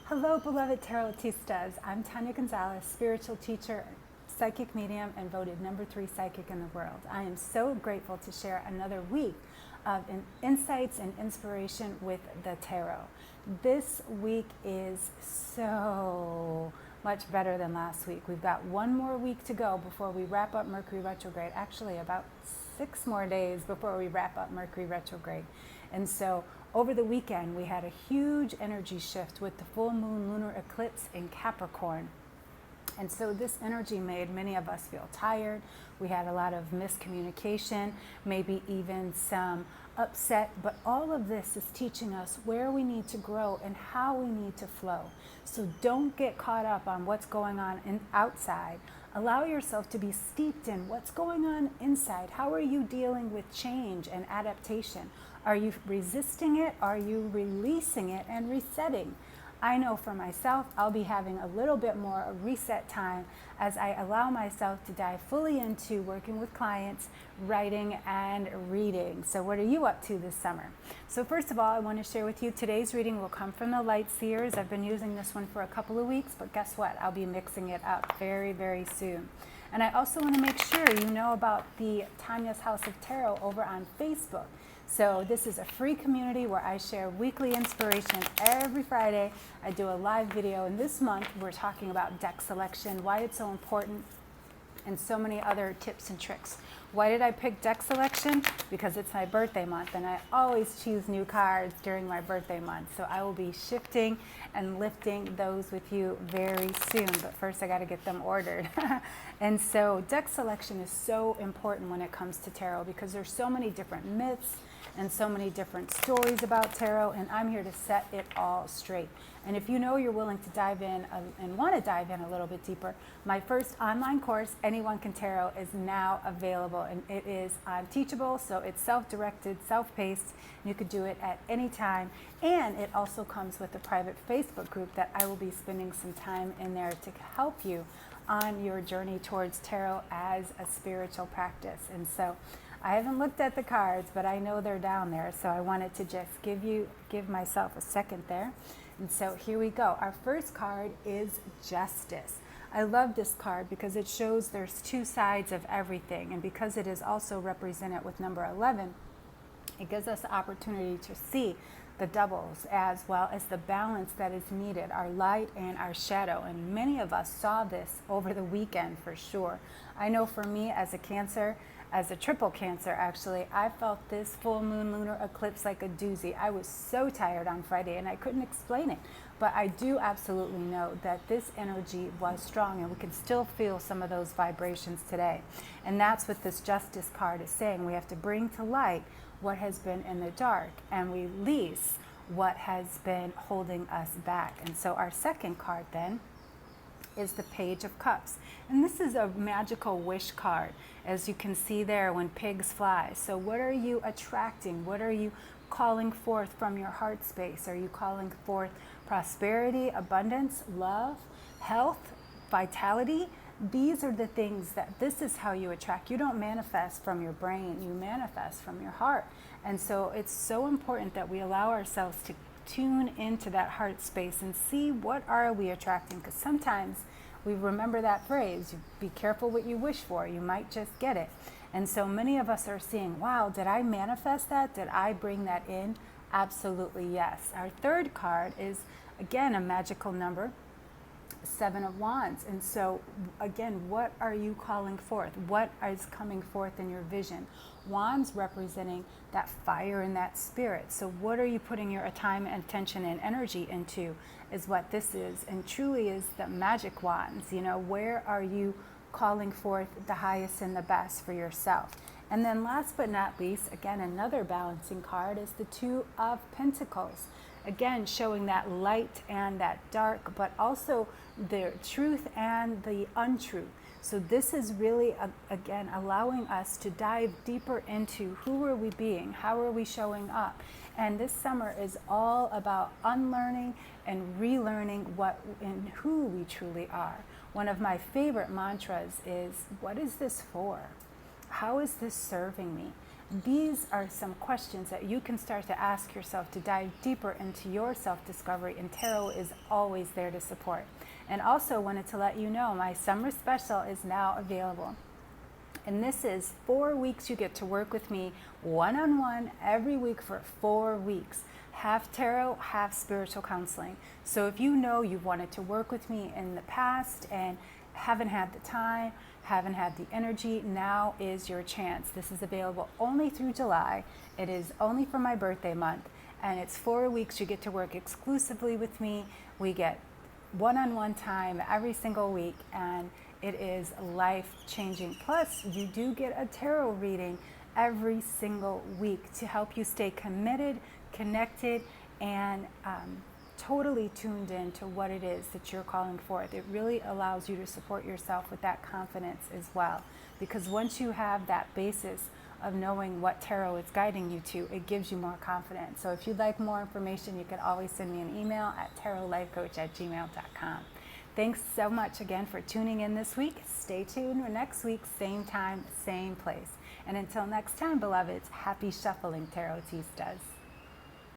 Hello, beloved tarotistas. I'm Tonya Gonzalez, spiritual teacher, psychic medium, and voted #3 psychic in the world. I am so grateful to share another week of insights and inspiration with the tarot. This week is so much better than last week. We've got one more week to go before we wrap up Mercury retrograde. Actually, about 6 more days before we wrap up Mercury retrograde. And so over the weekend, we had a huge energy shift with the full moon lunar eclipse in Capricorn. And so this energy made many of us feel tired. We had a lot of miscommunication, maybe even some upset, but all of this is teaching us where we need to grow and how we need to flow. So don't get caught up on what's going on outside. Allow yourself to be steeped in what's going on inside. How are you dealing with change and adaptation? Are you resisting it? Are you releasing it and resetting? I know for myself, I'll be having a little bit more reset time as I allow myself to dive fully into working with clients, writing, and reading. So what are you up to this summer? So first of all, I want to share with you today's reading will come from the Light Seers. I've been using this one for a couple of weeks, but guess what? I'll be mixing it up very, very soon. And I also want to make sure you know about the Tonya's House of Tarot over on Facebook. So this is a free community where I share weekly inspiration every Friday. I do a live video, and this month we're talking about deck selection, why it's so important, and so many other tips and tricks. Why did I pick deck selection? Because it's my birthday month, and I always choose new cards during my birthday month. So I will be shifting and lifting those with you very soon, but first I got to get them ordered. And so deck selection is so important when it comes to tarot because there's so many different myths and so many different stories about tarot, and I'm here to set it all straight. And if you know you're willing to dive in and want to dive in a little bit deeper, my first online course, Anyone Can Tarot, is now available, and it is Teachable, so it's self-directed, self-paced. You could do it at any time, and it also comes with a private Facebook group that I will be spending some time in there to help you on your journey towards tarot as a spiritual practice. And so I haven't looked at the cards, but I know they're down there, so I wanted to just give myself a second there. And so here we go. Our first card is Justice. I love this card because it shows there's two sides of everything, and because it is also represented with number 11, it gives us the opportunity to see the doubles as well as the balance that is needed, our light and our shadow. And many of us saw this over the weekend for sure. I know for me as a Cancer, as a triple Cancer actually, I felt this full moon lunar eclipse like a doozy. I was so tired on Friday and I couldn't explain it. But I do absolutely know that this energy was strong, and we can still feel some of those vibrations today. And that's what this Justice card is saying. We have to bring to light what has been in the dark and release what has been holding us back. And so our second card then is the Page of Cups. And this is a magical wish card, as you can see there, when pigs fly. So what are you attracting? What are you calling forth from your heart space? Are you calling forth prosperity, abundance, love, health, vitality? These are the things that this is how you attract. You don't manifest from your brain, you manifest from your heart. And so it's so important that we allow ourselves to tune into that heart space and see what are we attracting, because sometimes we remember that phrase, be careful what you wish for, you might just get it. And so many of us are seeing, wow, did I manifest that? Did I bring that in? Absolutely yes. Our third card is again a magical number, 7 of Wands. And so again, what are you calling forth? What is coming forth in your vision? Wands representing that fire and that spirit. So what are you putting your time, attention, and energy into is what this is, and truly is the magic wands. You know, where are you calling forth the highest and the best for yourself? And then last but not least, again, another balancing card is the Two of Pentacles. Again, showing that light and that dark, but also the truth and the untruth. So this is really, again, allowing us to dive deeper into who are we being, how are we showing up. And this summer is all about unlearning and relearning what and who we truly are. One of my favorite mantras is, what is this for? How is this serving me? these are some questions that you can start to ask yourself to dive deeper into your self-discovery, and tarot is always there to support. And also wanted to let you know my summer special is now available. And this is 4 weeks you get to work with me one-on-one every week for 4 weeks. Half tarot, half spiritual counseling. So if you know you've wanted to work with me in the past and haven't had the time, haven't had the energy, now is your chance. This is available only through July. It is only for my birthday month. And it's 4 weeks you get to work exclusively with me. We get one-on-one time every single week, and it is life-changing. Plus, you do get a tarot reading every single week to help you stay committed, connected, and totally tuned in to what it is that you're calling forth. It really allows you to support yourself with that confidence as well. Because once you have that basis of knowing what tarot is guiding you to, it gives you more confidence. So if you'd like more information, you can always send me an email at tarotlifecoach@gmail.com. Thanks so much again for tuning in this week. Stay tuned for next week, same time, same place. And until next time, beloveds, happy shuffling, Tarotistas.